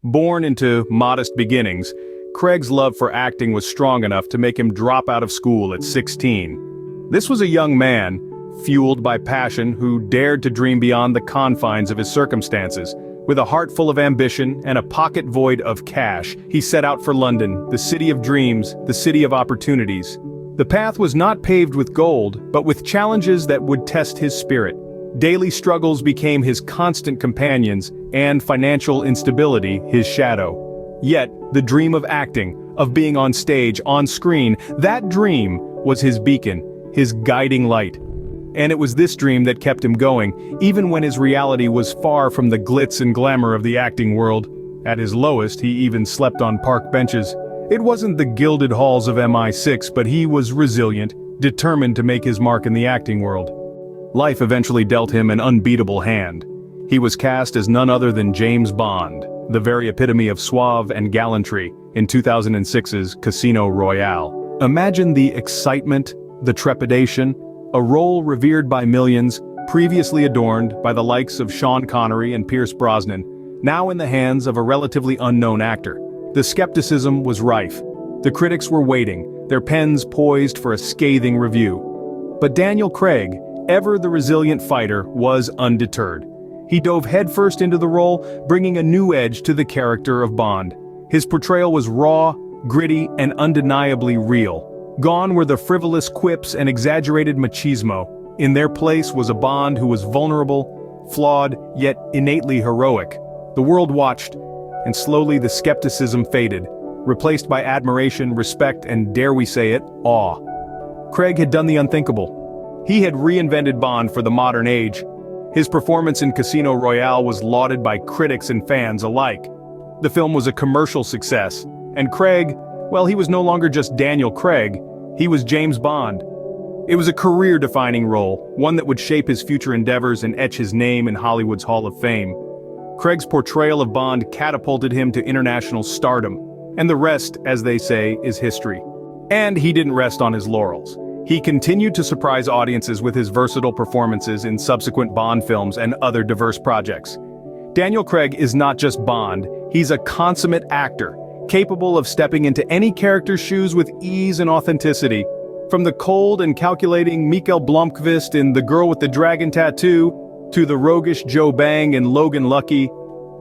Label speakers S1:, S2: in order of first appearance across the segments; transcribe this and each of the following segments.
S1: Born into modest beginnings, Craig's love for acting was strong enough to make him drop out of school at 16. This was a young man, fueled by passion, who dared to dream beyond the confines of his circumstances. With a heart full of ambition and a pocket void of cash, he set out for London, the city of dreams, the city of opportunities. The path was not paved with gold, but with challenges that would test his spirit. Daily struggles became his constant companions, and financial instability his shadow. Yet, the dream of acting, of being on stage, on screen, that dream was his beacon, his guiding light. And it was this dream that kept him going, even when his reality was far from the glitz and glamour of the acting world. At his lowest, he even slept on park benches. It wasn't the gilded halls of MI6, but he was resilient, determined to make his mark in the acting world. Life eventually dealt him an unbeatable hand. He was cast as none other than James Bond, the very epitome of suave and gallantry, in 2006's Casino Royale. Imagine the excitement, the trepidation, a role revered by millions, previously adorned by the likes of Sean Connery and Pierce Brosnan, now in the hands of a relatively unknown actor. The skepticism was rife. The critics were waiting, their pens poised for a scathing review. But Daniel Craig, ever the resilient fighter, was undeterred. He dove headfirst into the role, bringing a new edge to the character of Bond. His portrayal was raw, gritty, and undeniably real. Gone were the frivolous quips and exaggerated machismo. In their place was a Bond who was vulnerable, flawed, yet innately heroic. The world watched, and slowly the skepticism faded, replaced by admiration, respect, and, dare we say it, awe. Craig had done the unthinkable. He had reinvented Bond for the modern age. His performance in Casino Royale was lauded by critics and fans alike. The film was a commercial success, and Craig, well, he was no longer just Daniel Craig, he was James Bond. It was a career-defining role, one that would shape his future endeavors and etch his name in Hollywood's Hall of Fame. Craig's portrayal of Bond catapulted him to international stardom, and the rest, as they say, is history. And he didn't rest on his laurels. He continued to surprise audiences with his versatile performances in subsequent Bond films and other diverse projects. Daniel Craig is not just Bond, he's a consummate actor, capable of stepping into any character's shoes with ease and authenticity. From the cold and calculating Mikael Blomkvist in The Girl with the Dragon Tattoo, to the roguish Joe Bang in Logan Lucky,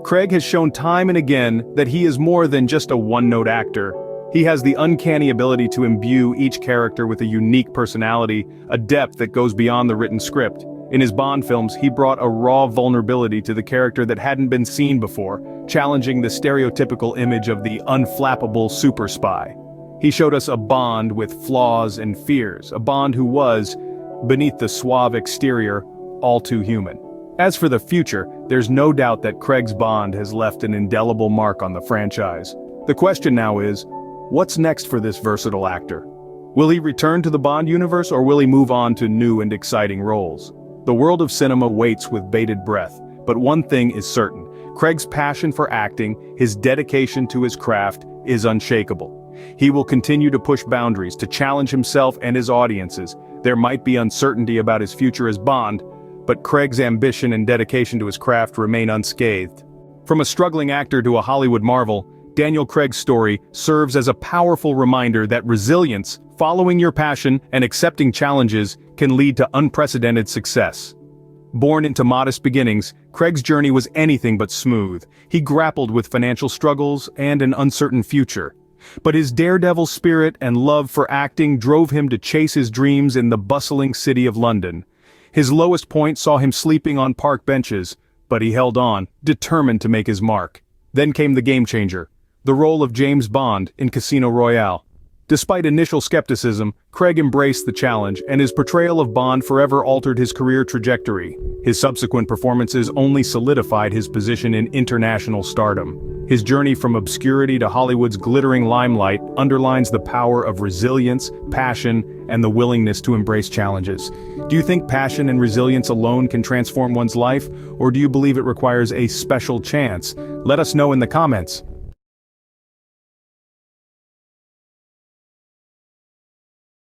S1: Craig has shown time and again that he is more than just a one-note actor. He has the uncanny ability to imbue each character with a unique personality, a depth that goes beyond the written script. In his Bond films, he brought a raw vulnerability to the character that hadn't been seen before, challenging the stereotypical image of the unflappable super spy. He showed us a Bond with flaws and fears, a Bond who was, beneath the suave exterior, all too human. As for the future, there's no doubt that Craig's Bond has left an indelible mark on the franchise. The question now is, what's next for this versatile actor? Will he return to the Bond universe, or will he move on to new and exciting roles? The world of cinema waits with bated breath, but one thing is certain. Craig's passion for acting, his dedication to his craft, is unshakable. He will continue to push boundaries, to challenge himself and his audiences. There might be uncertainty about his future as Bond, but Craig's ambition and dedication to his craft remain unscathed. From a struggling actor to a Hollywood marvel, Daniel Craig's story serves as a powerful reminder that resilience, following your passion, and accepting challenges can lead to unprecedented success. Born into modest beginnings, Craig's journey was anything but smooth. He grappled with financial struggles and an uncertain future. But his daredevil spirit and love for acting drove him to chase his dreams in the bustling city of London. His lowest point saw him sleeping on park benches, but he held on, determined to make his mark. Then came the game changer, the role of James Bond in Casino Royale. Despite initial skepticism, Craig embraced the challenge, and his portrayal of Bond forever altered his career trajectory. His subsequent performances only solidified his position in international stardom. His journey from obscurity to Hollywood's glittering limelight underlines the power of resilience, passion, and the willingness to embrace challenges. Do you think passion and resilience alone can transform one's life, or do you believe it requires a special chance? Let us know in the comments.